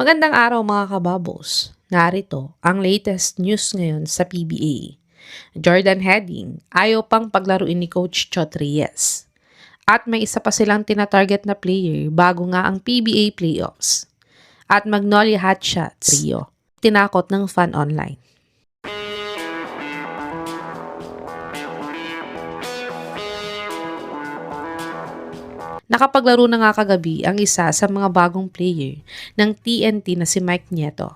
Magandang araw mga kababos. Narito ang latest news ngayon sa PBA. Jordan Heading, ayaw pang paglaruin ni Coach Chot Reyes. At may isa pa silang tinatarget na player bago nga ang PBA playoffs. At Magnolia Hotshots Trio, tinakot ng fan online. Nakapaglaro na nga kagabi ang isa sa mga bagong player ng TNT na si Mike Nieto.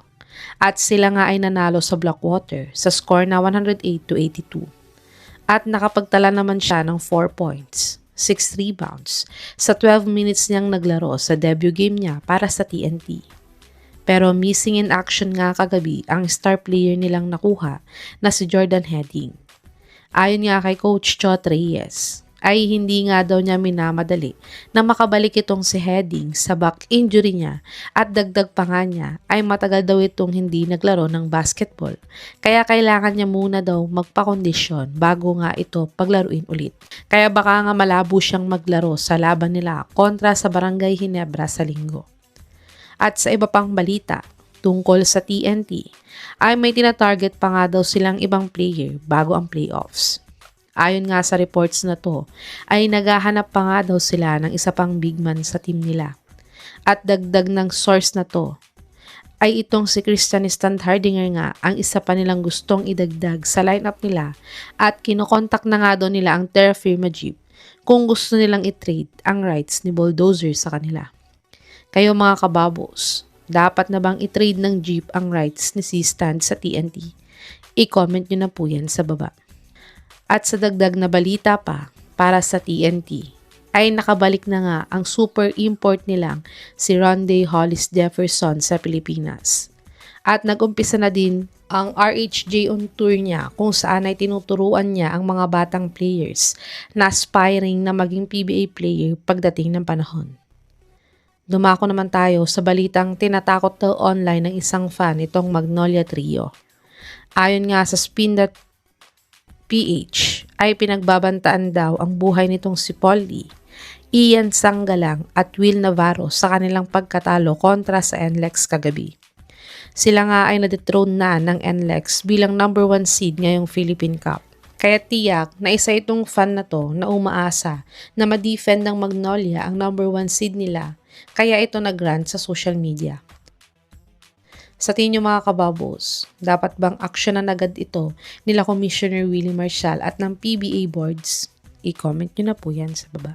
At sila nga ay nanalo sa Blackwater sa score na 108-82. At nakapagtala naman siya ng 4 points, 6 rebounds sa 12 minutes niyang naglaro sa debut game niya para sa TNT. Pero missing in action nga kagabi ang star player nilang nakuha na si Jordan Heading. Ayon nga kay Coach Chot Reyes, ay hindi nga daw niya minamadali na makabalik itong si Heading sa back injury niya at dagdag pa nga niya ay matagal daw itong hindi naglaro ng basketball. Kaya kailangan niya muna daw magpakondisyon bago nga ito paglaruin ulit. Kaya baka nga malabo siyang maglaro sa laban nila kontra sa Barangay Ginebra sa Linggo. At sa iba pang balita, tungkol sa TNT, ay may tinatarget pa nga daw silang ibang player bago ang playoffs. Ayon nga sa reports na to, ay naghahanap pa nga daw sila ng isa pang big man sa team nila. At dagdag ng source na to, ay itong si Christian Standhardinger nga ang isa pa nilang gustong idagdag sa lineup nila at kinokontak na nga daw nila ang Terra Firma Jeep kung gusto nilang i-trade ang rights ni Bulldozer sa kanila. Kayo mga kababos, dapat na bang i-trade ng Jeep ang rights ni C-Stand sa TNT? I-comment nyo na po yan sa baba. At sa dagdag na balita pa para sa TNT, ay nakabalik na nga ang super import nilang si Rondae Hollis Jefferson sa Pilipinas. At nag-umpisa na din ang RHJ on tour niya kung saan ay tinuturuan niya ang mga batang players na aspiring na maging PBA player pagdating ng panahon. Dumako naman tayo sa balitang tinatakot daw online ng isang fan itong Magnolia Trio. Ayon nga sa Spin.PH ay pinagbabantaan daw ang buhay nitong si Polly, Ian Sanggalang at Will Navarro sa kanilang pagkatalo kontra sa NLEX kagabi. Sila nga ay nadethrone na ng NLEX bilang number 1 seed ngayong Philippine Cup. Kaya tiyak na isa itong fan na to na umaasa na ma-defend ng Magnolia ang number 1 seed nila, kaya ito nag-rant sa social media. Sa tingin nyo mga kababos, dapat bang aksyonan agad ito nila Commissioner Willie Marcial at ng PBA boards? I-comment nyo na po yan sa baba.